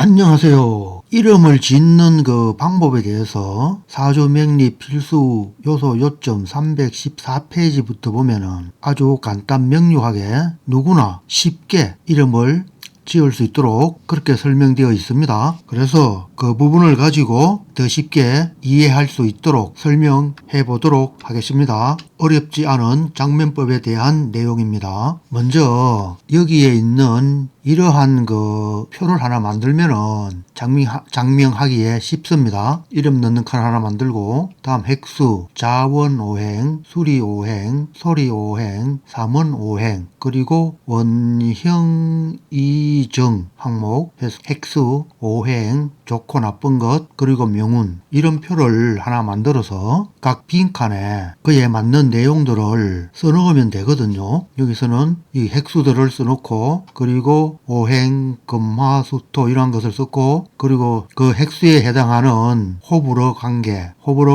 안녕하세요. 이름을 짓는 그 방법에 대해서 사조명리 필수 요소 요점 314페이지부터 보면은 아주 간단 명료하게 누구나 쉽게 이름을 지을 수 있도록 그렇게 설명되어 있습니다. 그래서 그 부분을 가지고 더 쉽게 이해할 수 있도록 설명해 보도록 하겠습니다. 어렵지 않은 장면법에 대한 내용입니다. 먼저 여기에 있는 이러한 그 표를 하나 만들면은 장명하기에 쉽습니다. 이름 넣는 칸 하나 만들고 다음 핵수, 자원 5행, 수리 5행, 소리 5행, 삼원 5행, 그리고 원형 이정 항목, 핵수, 5행, 좋고 나쁜 것, 그리고 명운, 이런 표를 하나 만들어서 각 빈칸에 그에 맞는 내용들을 써넣으면 되거든요. 여기서는 이 핵수들을 써놓고 그리고 오행, 금화수토 이런 것을 썼고, 그리고 그 핵수에 해당하는 호불호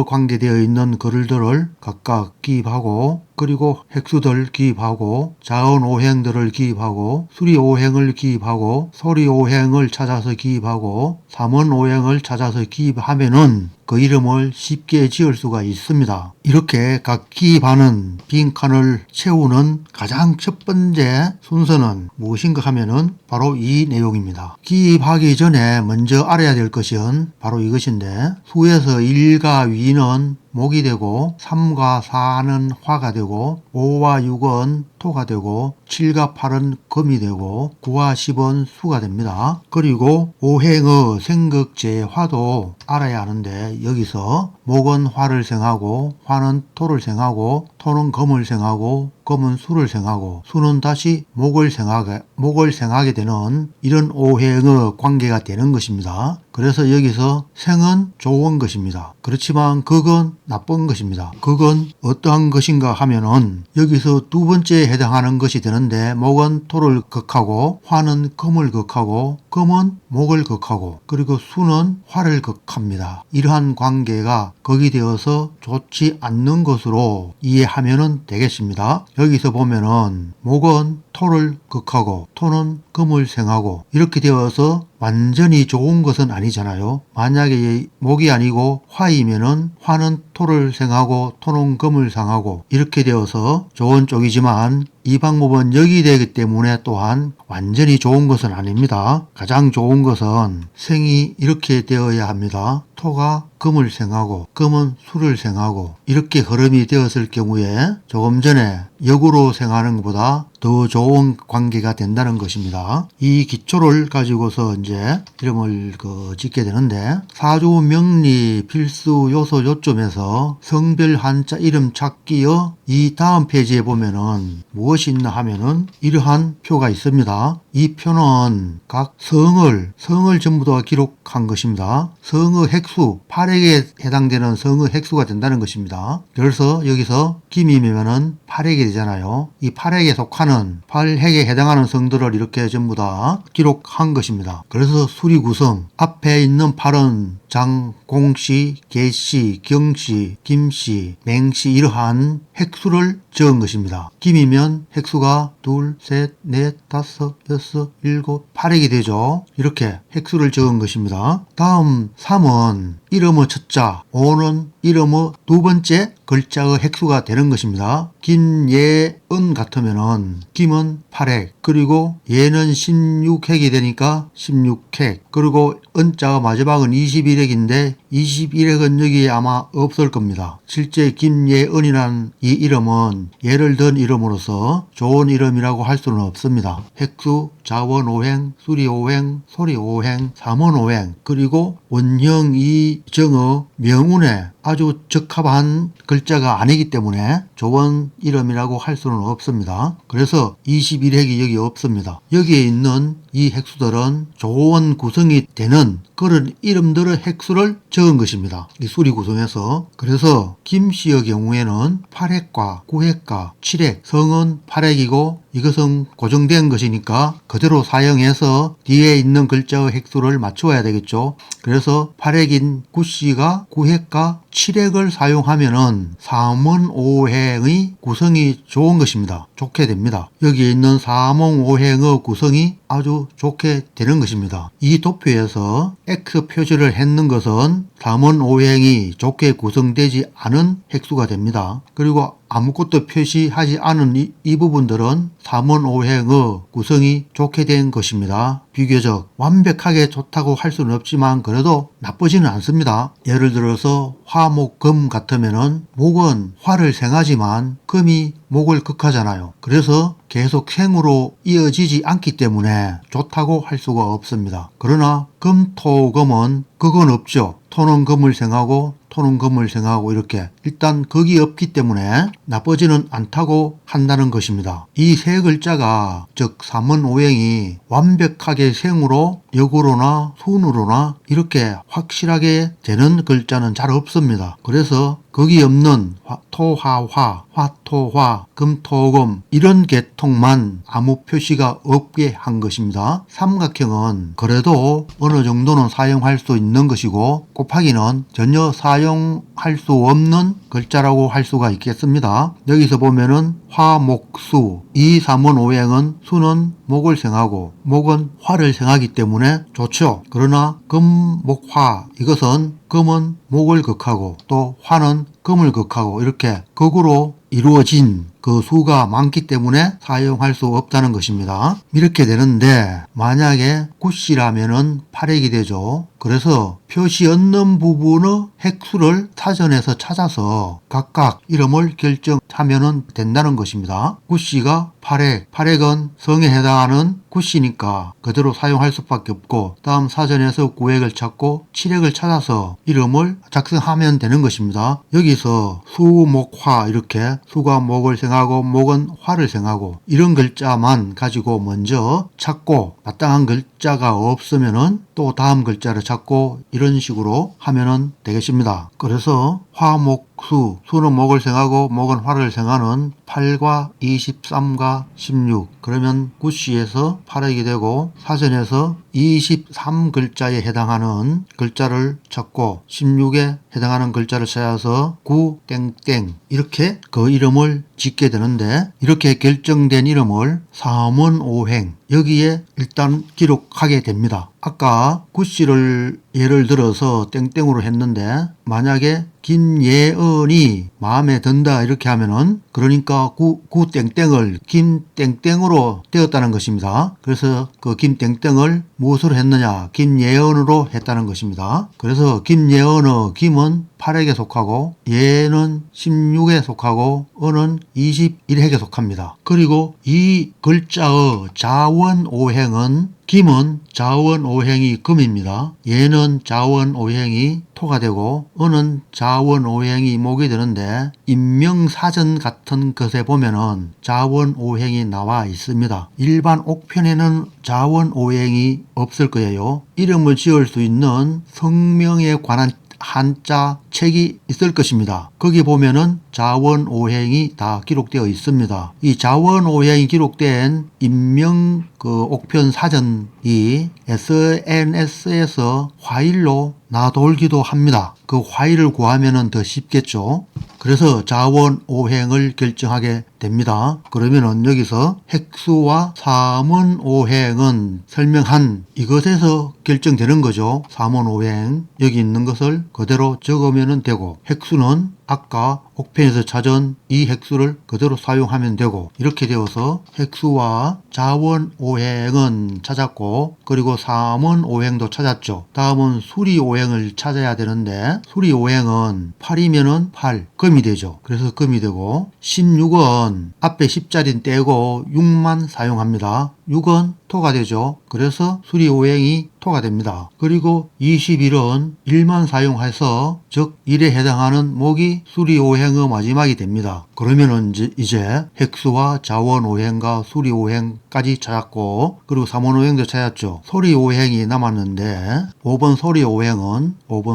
관계되어 있는 글들을 각각 기입하고, 그리고 핵수들 기입하고, 자원 오행들을 기입하고, 수리 오행을 기입하고, 소리 오행을 찾아서 기입하고, 삼원 오행을 찾아서 기입하면은 그 이름을 쉽게 지을 수가 있습니다. 이렇게 각 기입하는 빈칸을 채우는 가장 첫 번째 순서는 무엇인가 하면은 바로 이 내용입니다. 기입하기 전에 먼저 알아야 될 것은 바로 이것인데, 수에서 1과 위는 목이 되고 3과 4는 화가 되고 5와 6은 토가 되고 7과 8은 금이 되고 9와 10은 수가 됩니다. 그리고 오행의 생극제화도 알아야 하는데, 여기서 목은 화를 생하고 화는 토를 생하고 토는 금을 생하고 금은 수를 생하고 수는 다시 목을 생하게 되는 이런 오행의 관계가 되는 것입니다. 그래서 여기서 생은 좋은 것입니다. 그렇지만 극은 나쁜 것입니다. 극은 어떠한 것인가 하면은 여기서 두 번째에 해당하는 것이 되는데, 목은 토를 극하고 화는 금을 극하고 금은 목을 극하고 그리고 수는 화를 극합니다. 이러한 관계가 극이 되어서 좋지 않는 것으로 이해하면 되겠습니다. 여기서 보면은 목은 토를 극하고 토는 금을 생하고 이렇게 되어서 완전히 좋은 것은 아니잖아요. 만약에 목이 아니고 화이면은 화는 토를 생하고 토는 금을 생하고 이렇게 되어서 좋은 쪽이지만, 이 방법은 역이 되기 때문에 또한 완전히 좋은 것은 아닙니다. 가장 좋은 것은 생이 이렇게 되어야 합니다. 토가 금을 생하고 금은 수를 생하고 이렇게 흐름이 되었을 경우에 조금 전에 역으로 생하는 것보다 더 좋은 관계가 된다는 것입니다. 이 기초를 가지고서 이제 이름을 짓게 되는데, 사조명리 필수 요소 요점에서 성별 한자 이름 찾기의 이 다음 페이지에 보면은 무엇이 있나 하면은 이러한 표가 있습니다. 이 표는 각 성을 전부 다 기록한 것입니다. 성의 핵수, 8핵에 해당되는 성의 핵수가 된다는 것입니다. 그래서 여기서 김이면은 8핵이 되잖아요. 이 8핵에 속하는 8핵에 해당하는 성들을 이렇게 전부 다 기록한 것입니다. 그래서 수리구성, 앞에 있는 8은 장, 공씨, 계씨, 경씨, 김씨, 맹씨 이러한 핵수를 적은 것입니다. 김이면 핵수가 둘, 셋, 넷, 다섯, 여섯, 일곱, 8핵이 되죠. 이렇게 핵수를 적은 것입니다. 다음 3은 이름의 첫자, 5는 이름의 두 번째 글자의 핵수가 되는 것입니다. 김, 예, 은 같으면은 김은 8핵, 그리고 예는 16핵이 되니까 16핵, 그리고 은자가 마지막은 21핵인데 21핵은 여기에 아마 없을 겁니다. 실제 김예은이라는 이 이름은 예를 든 이름으로서 좋은 이름이라고 할 수는 없습니다. 핵수, 자원 5행, 수리 5행, 소리 5행, 삼원 5행, 그리고 원형 이정의 명운에 아주 적합한 글자가 아니기 때문에 좋은 이름이라고 할 수는 없습니다. 그래서 21핵이 여기 없습니다. 여기에 있는 이 핵수들은 좋은 구성이 되는 그런 이름들의 핵수를 적은 것입니다. 이 수리 구성에서. 그래서 김씨의 경우에는 8핵과 9핵과 7핵, 성은 8핵이고 이것은 고정된 것이니까 그대로 사용해서 뒤에 있는 글자의 핵수를 맞추어야 되겠죠. 그래서 8핵인 구씨가 9핵과 7핵을 사용하면은 3원 5행의 구성이 좋은 것입니다. 좋게 됩니다. 여기에 있는 3원 5행의 구성이 아주 좋게 되는 것입니다. 이 도표에서 X 표시를 했는 것은 3원 오행이 좋게 구성되지 않은 핵수가 됩니다. 그리고 아무것도 표시하지 않은 이 부분들은 3원 오행의 구성이 좋게 된 것입니다. 비교적 완벽하게 좋다고 할 수는 없지만 그래도 나쁘지는 않습니다. 예를 들어서 화, 목, 금 같으면은 목은 화를 생하지만 금이 목을 극하잖아요. 그래서 계속 생으로 이어지지 않기 때문에 좋다고 할 수가 없습니다. 그러나 금, 토, 금은 그건 없죠. 토는 금을 생하고 토는 금을 생하고 이렇게 일단 극이 없기 때문에 나쁘지는 않다고 한다는 것입니다. 이 세 글자가 즉 3원 오행이 완벽하게 생으로 역으로나 순으로나 이렇게 확실하게 되는 글자는 잘 없습니다. 그래서 극이 없는 토화화, 화토화, 금토금 이런 계통만 아무 표시가 없게 한 것입니다. 삼각형은 그래도 어느 정도는 사용할 수 있는 것이고 곱하기는 전혀 사용할 수 없는 글자라고 할 수가 있겠습니다. 여기서 보면은 화, 목, 수 이 3원 오행은 수는 목을 생하고 목은 화를 생하기 때문에 좋죠. 그러나 금, 목, 화 이것은 금은 목을 극하고 또 화는 금을 극하고 이렇게 극으로 이루어진 그 수가 많기 때문에 사용할 수 없다는 것입니다. 이렇게 되는데 만약에 굿이라면은 8핵이 되죠. 그래서 표시 없는 부분의 핵수를 사전에서 찾아서 각각 이름을 결정하면 된다는 것입니다. 굿이가 8핵, 8핵은 성에 해당하는 굿이니까 그대로 사용할 수밖에 없고 다음 사전에서 9핵을 찾고 7핵을 찾아서 이름을 작성하면 되는 것입니다. 여기서 수, 목, 화 이렇게 수가 목을 생하고 목은 화를 생하고 이런 글자만 가지고 먼저 찾고 마땅한 글자가 없으면은 또 다음 글자를 찾고 이런 식으로 하면은 되겠습니다. 그래서 화, 목, 수, 수는 목을 생하고 목은 화를 생하는 8과 23과 16 그러면 굿시에서 8핵이 되고 사전에서 23글자에 해당하는 글자를 찾고 16에 해당하는 글자를 찾아서 9 땡땡 이렇게 그 이름을 짓게 되는데 이렇게 결정된 이름을 3원 오행 여기에 일단 기록하게 됩니다. 아까 굿시를 예를 들어서 땡땡으로 했는데 만약에 김예은이 마음에 든다 이렇게 하면은 그러니까 구 땡땡을 김땡땡으로 되었다는 것입니다. 그래서 그 김땡땡을 무엇으로 했느냐 김예은으로 했다는 것입니다. 그래서 김예은의 김은 8핵에 속하고 예는 16에 속하고 은은 21핵에 속합니다. 그리고 이 글자의 자원 오행은 김은 자원 오행이 금입니다. 예는 자원 오행이 토가 되고 은은 자원 오행이 목이 되는데 인명사전 같은 것에 보면은 자원 오행이 나와 있습니다. 일반 옥편에는 자원 오행이 없을 거예요. 이름을 지을 수 있는 성명에 관한 한자 책이 있을 것입니다. 거기 보면은 자원오행이 다 기록되어 있습니다. 이 자원오행이 기록된 인명 옥편 사전이 SNS에서 파일로 나돌기도 합니다. 그 파일을 구하면은 더 쉽겠죠. 그래서 자원오행을 결정하게 됩니다. 그러면은 여기서 핵수와 사문오행은 설명한 이것에서 결정되는 거죠. 사문오행 여기 있는 것을 그대로 적으면 되고 핵수는 아까 옥편에서 찾은 이 핵수를 그대로 사용하면 되고 이렇게 되어서 핵수와 자원오행은 찾았고 그리고 사문오행도 찾았죠. 다음은 수리오행을 찾아야 되는데 수리오행은 8이면은 8 금이 되죠. 그래서 금이 되고 16은 앞에 10자리 떼고 6만 사용합니다. 6은 토가 되죠. 그래서 수리오행이 토가 됩니다. 그리고 21은 1만 사용해서 즉 1에 해당하는 목이 수리오행의 마지막이 됩니다. 그러면은 이제 핵수와 자원오행과 수리오행까지 찾았고 그리고 삼원오행도 찾았죠. 소리오행이 남았는데 5번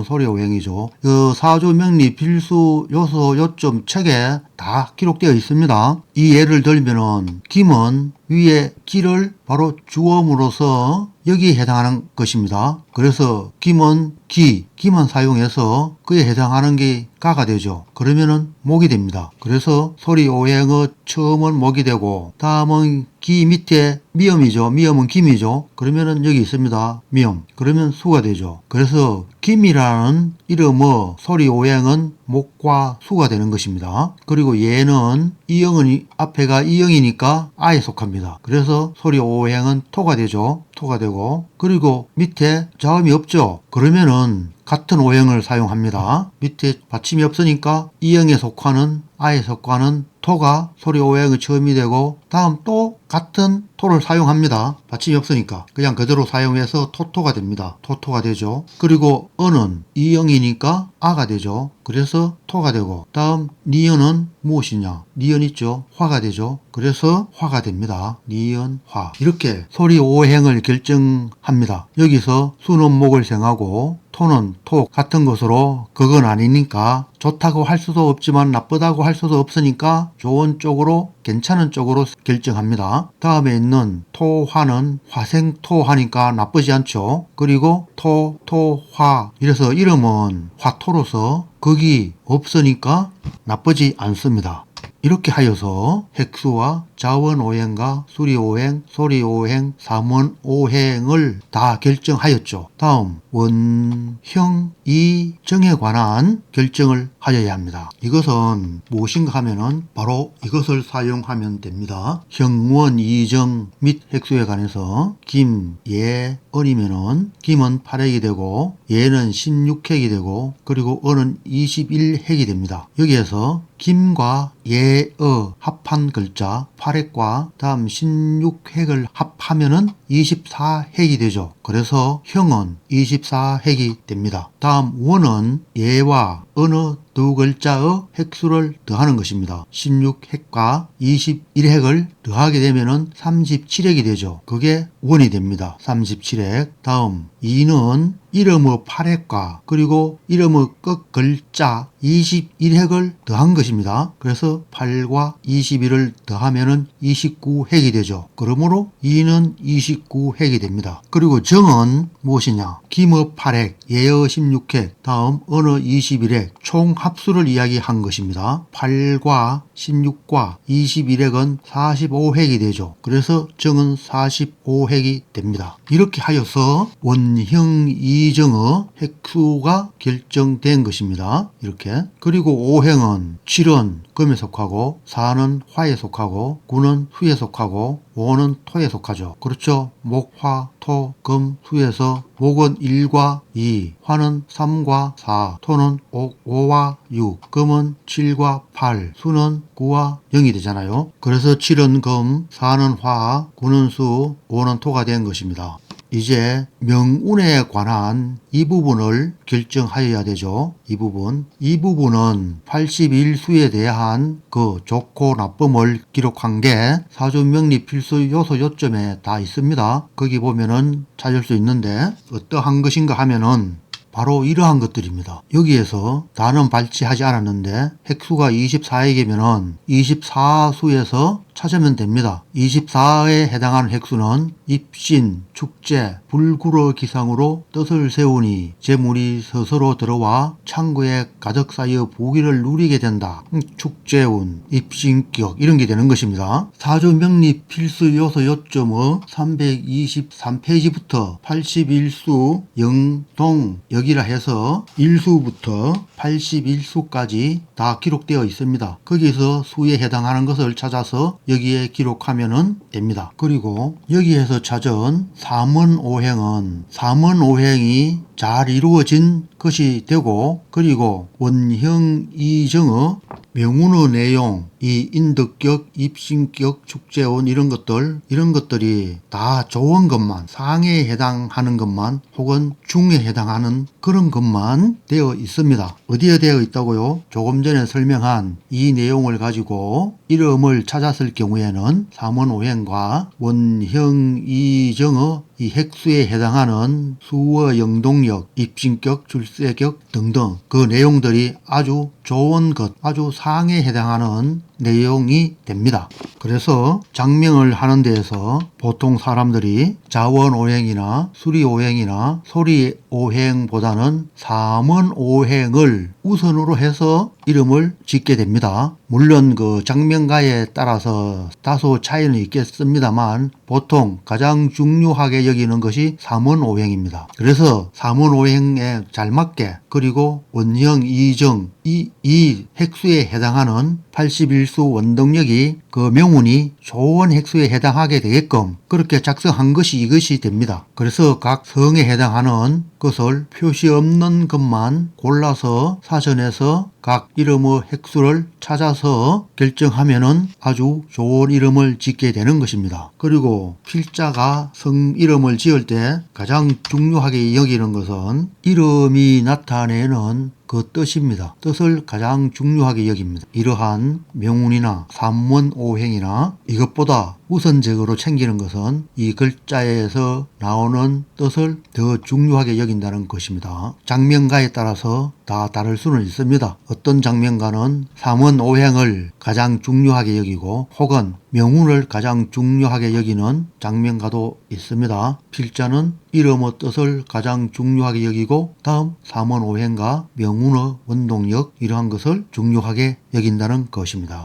소리오행이죠. 그 사조명리 필수 요소 요점 책에 다 기록되어 있습니다. 이 예를 들면은 김은 위에 기를 바로 주음으로써 여기에 해당하는 것입니다. 그래서 김은 기만 사용해서 그에 해당하는 게 가가 되죠. 그러면은 목이 됩니다. 그래서 소리오행의 처음은 목이 되고 다음은 기 밑에 미음이죠. 미음은 김이죠. 그러면은 여기 있습니다. 미음. 그러면 수가 되죠. 그래서 김이라는 이름의 소리 오행은 목과 수가 되는 것입니다. 그리고 얘는 이영은 앞에가 이영이니까 아에 속합니다. 그래서 소리 오행은 토가 되죠. 토가 되고, 그리고 밑에 자음이 없죠. 그러면은 같은 오행을 사용합니다. 밑에 받침이 없으니까 이영에 속하는 아에 속하는 토가 소리 오행의 처음이 되고, 다음 또 같은 토를 사용합니다. 받침이 없으니까 그냥 그대로 사용해서 토토가 됩니다. 토토가 되죠. 그리고 어는 이영이니까 아가 되죠. 그래서 토가 되고, 다음 니은은 무엇이냐? 니은 있죠. 화가 되죠. 그래서 화가 됩니다. 니은 화. 이렇게 소리 오행을 결정합니다. 여기서 수는 목을 생하고 토는 토 같은 것으로 그건 아니니까 좋다고 할 수도 없지만 나쁘다고 할 수도 없으니까 좋은 쪽으로 괜찮은 쪽으로 결정합니다. 다음에 있는 토화는 화생토 하니까 나쁘지 않죠. 그리고 토, 토, 화 이래서 이름은 화토로서 극이 없으니까 나쁘지 않습니다. 이렇게 하여서 핵수와 자원오행과 수리오행, 소리오행, 삼원오행을 다 결정하였죠. 다음 원형 이정에 관한 결정을 하여야 합니다. 이것은 무엇인가 하면은 바로 이것을 사용하면 됩니다. 형원 이정 및 핵수에 관해서 김, 예, 은이면은 김은 8핵이 되고 예는 16핵이 되고 그리고 은은 21핵이 됩니다. 여기에서 김과 예의 합한 글자 8핵과 다음 16핵을 합하면은 24핵이 되죠. 그래서 형은 24핵이 됩니다. 다음 원은 예와 어느 두 글자의 획수를 더하는 것입니다. 16핵과 21핵을 더하게 되면은 37핵이 되죠. 그게 원이 됩니다. 37핵. 다음 2는 이름의 8핵과 그리고 이름의 끝 글자 21핵을 더한 것입니다. 그래서 8과 21을 더하면은 29핵이 되죠. 그러므로 2는 29핵이 됩니다. 그리고 정은 무엇이냐? 김의 8핵, 예의 16핵, 다음 언의 21핵, 총 합수를 이야기한 것입니다. 8과 16과 21핵은 45핵이 되죠. 그래서 정은 45핵이 됩니다. 이렇게 하여서 원형 이정의 획수가 결정된 것입니다. 이렇게. 그리고 오행은 7은 금에 속하고 4는 화에 속하고 9는 수에 속하고 5는 토에 속하죠. 그렇죠. 목, 화, 토, 금, 수에서 목은 1과 2, 화는 3과 4, 토는 5와 6, 금은 7과 8, 수는 9와 0이 되잖아요. 그래서 7은 금, 4는 화, 9는 수, 5는 토가 된 것입니다. 이제 명운에 관한 이 부분을 결정하여야 되죠. 이 부분은 81수에 대한 그 좋고 나쁨을 기록한 게 사주명리 필수 요소 요점에 다 있습니다. 거기 보면은 찾을 수 있는데 어떠한 것인가 하면은 바로 이러한 것들입니다. 여기에서 나는 발치하지 않았는데 획수가 24에게면은 24수에서 찾으면 됩니다. 24에 해당하는 획수는 입신, 축제, 불구러 기상으로 뜻을 세우니 재물이 스스로 들어와 창고에 가득 쌓여 부귀를 누리게 된다. 축제운, 입신격 이런 게 되는 것입니다. 사주명리 필수 요소 요점의 323페이지부터 81수 영동 여기라 해서 1수부터 81수까지 다 기록되어 있습니다. 거기서 수에 해당하는 것을 찾아서 여기에 기록하면 됩니다. 그리고 여기에서 찾은 삼원오행은 삼원오행이 잘 이루어진 것이 되고 그리고 원형이정의 명운의 내용, 이 인덕격, 입신격, 축제운 이런 것들이 다 좋은 것만, 상에 해당하는 것만 혹은 중에 해당하는 그런 것만 되어 있습니다. 어디에 되어 있다고요? 조금 전에 설명한 이 내용을 가지고 이름을 찾았을 경우에는 삼원오행과 원형이정의 이 핵수에 해당하는 수어 영동력, 입신격, 출세격 등등 그 내용들이 아주 좋은 것, 아주 상에 해당하는 내용이 됩니다. 그래서 장명을 하는 데에서 보통 사람들이 자원오행이나 수리오행이나 소리오행보다는 삼원오행을 우선으로 해서 이름을 짓게 됩니다. 물론 그 장명가에 따라서 다소 차이는 있겠습니다만 보통 가장 중요하게 여기는 것이 삼원오행입니다. 그래서 삼원오행에 잘 맞게 그리고 원형 이정 이 핵수에 해당하는 81수 원동력이 그 명운이 좋은 핵수에 해당하게 되게끔 그렇게 작성한 것이 이것이 됩니다. 그래서 각 성에 해당하는 것을 표시 없는 것만 골라서 사전에서 각 이름의 핵수를 찾아서 결정하면은 아주 좋은 이름을 짓게 되는 것입니다. 그리고 필자가 성 이름을 지을 때 가장 중요하게 여기는 것은 이름이 나타내는 그 뜻입니다. 뜻을 가장 중요하게 여깁니다. 이러한 명운이나 삼원오행이나 이것보다 우선적으로 챙기는 것은 이 글자에서 나오는 뜻을 더 중요하게 여긴다는 것입니다. 장명가에 따라서 다 다를 수는 있습니다. 어떤 장명가는 삼원오행을 가장 중요하게 여기고 혹은 명운을 가장 중요하게 여기는 장명가도 있습니다. 필자는 이름의 뜻을 가장 중요하게 여기고 다음 삼원오행과 명운의 원동력 이러한 것을 중요하게 여긴다는 것입니다.